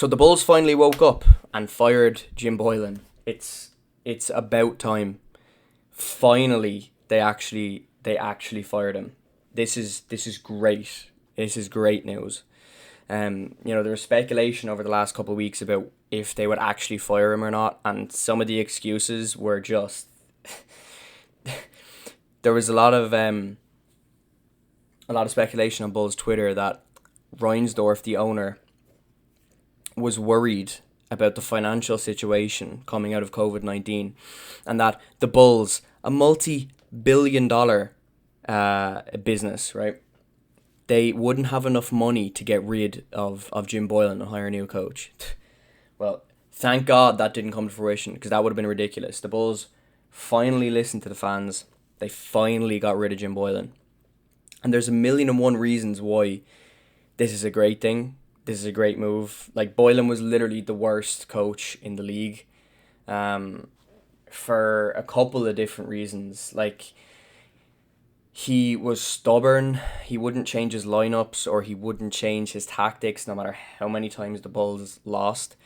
So the Bulls finally woke up and fired Jim Boylen. It's about time. Finally, they actually fired him. This is great. This is great news. There was speculation over the last couple of weeks about if they would actually fire him or not, and some of the excuses were just. There was a lot of speculation on Bulls Twitter that Reinsdorf, the owner, was worried about the financial situation coming out of COVID-19, and that the Bulls, a multi-billion-dollar business, right? They wouldn't have enough money to get rid of Jim Boylen and hire a new coach. Well, thank God that didn't come to fruition, because that would have been ridiculous. The Bulls finally listened to the fans. They finally got rid of Jim Boylen. And there's a million and one reasons why this is a great thing. This is a great move. Like, Boylen was literally the worst coach in the league, for a couple of different reasons. Like, he was stubborn. He wouldn't change his lineups, or he wouldn't change his tactics no matter how many times the Bulls lost.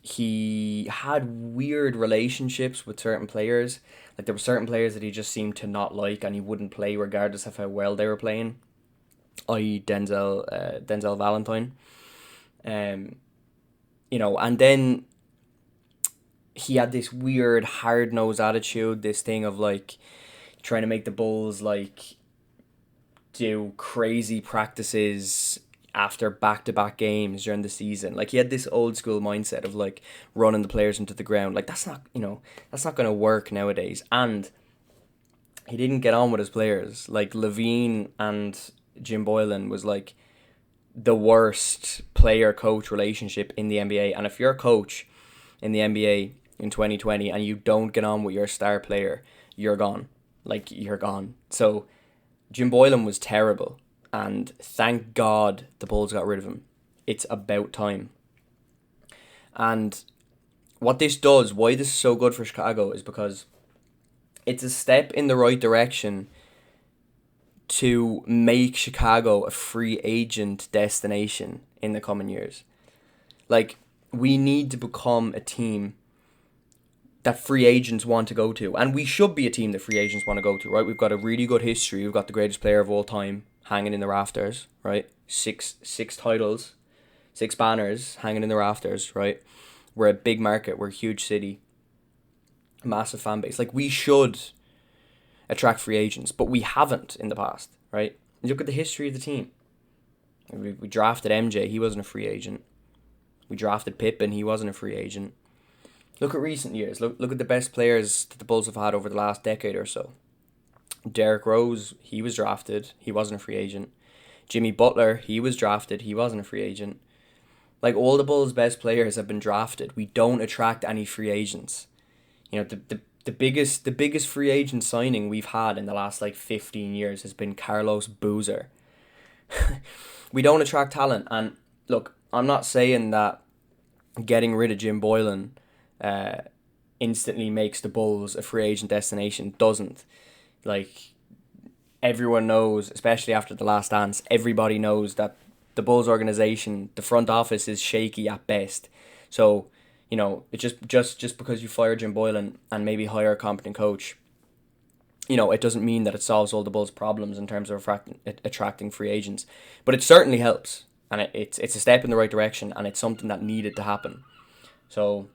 He had weird relationships with certain players. Like, there were certain players that he just seemed to not like, and he wouldn't play regardless of how well they were playing, i.e. Denzel Valentine. And then he had this weird hard-nosed attitude, this thing of, like, trying to make the Bulls, like, do crazy practices after back-to-back games during the season. Like, he had this old school mindset of, like, running the players into the ground. Like, that's not going to work nowadays. And he didn't get on with his players. Like, Levine and Jim Boylen was, like, the worst player-coach relationship in the NBA. And if you're a coach in the NBA in 2020 and you don't get on with your star player, you're gone. Like, you're gone. So Jim Boylen was terrible, and thank God the Bulls got rid of him. It's about time. And what this does, why this is so good for Chicago, is because it's a step in the right direction to make Chicago a free agent destination in the coming years. Like, we need to become a team that free agents want to go to. And we should be a team that free agents want to go to, right? We've got a really good history. We've got the greatest player of all time hanging in the rafters, right? Six titles, 6 banners hanging in the rafters, right? We're a big market. We're a huge city. Massive fan base. Like, we should attract free agents, but we haven't in the past, right? Look at the history of the team. We drafted MJ. He wasn't a free agent. We drafted Pippen. He wasn't a free agent. Look at recent years. Look at the best players that the Bulls have had over the last decade or so. Derrick Rose, he was drafted. He wasn't a free agent. Jimmy Butler, he was drafted. He wasn't a free agent. Like, all the Bulls' best players have been drafted. We don't attract any free agents. The biggest free agent signing we've had in the last, like, 15 years has been Carlos Boozer. We don't attract talent. And look, I'm not saying that getting rid of Jim Boylen instantly makes the Bulls a free agent destination. Doesn't. Like, everyone knows, especially after the Last Dance, everybody knows that the Bulls organization, the front office, is shaky at best. So, it just because you fire Jim Boylen and maybe hire a competent coach, it doesn't mean that it solves all the Bulls' problems in terms of attracting free agents. But it certainly helps, and it's a step in the right direction, and it's something that needed to happen. So,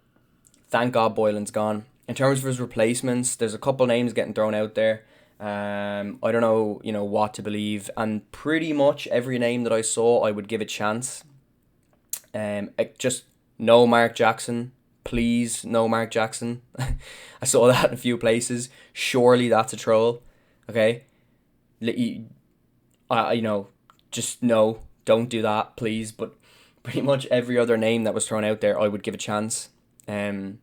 thank God Boylen's gone. In terms of his replacements, there's a couple names getting thrown out there. I don't know, what to believe. And pretty much every name that I saw, I would give a chance. Just no Mark Jackson. Please, no Mark Jackson. I saw that in a few places. Surely that's a troll. Okay? Just no. Don't do that, please. But pretty much every other name that was thrown out there, I would give a chance. And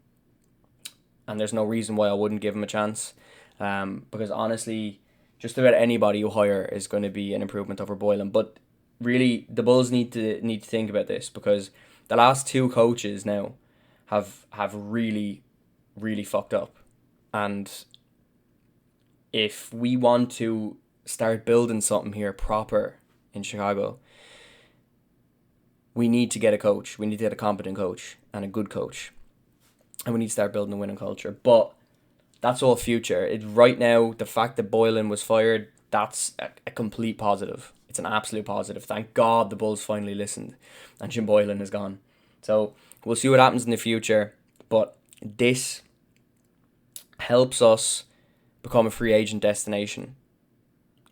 there's no reason why I wouldn't give him a chance. Because honestly, just about anybody you hire is going to be an improvement over Boylen. But really, the Bulls need to think about this, because the last 2 coaches now have really, really fucked up. And if we want to start building something here proper in Chicago, we need to get a coach. We need to get a competent coach and a good coach. And we need to start building a winning culture. But that's all future. Right now, the fact that Boylen was fired, that's a complete positive. It's an absolute positive. Thank God the Bulls finally listened and Jim Boylen is gone. So we'll see what happens in the future. But this helps us become a free agent destination.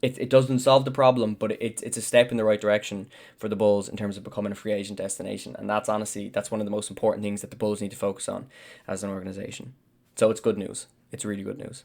It doesn't solve the problem, but it's a step in the right direction for the Bulls in terms of becoming a free agent destination. And that's honestly, that's one of the most important things that the Bulls need to focus on as an organization. So it's good news. It's really good news.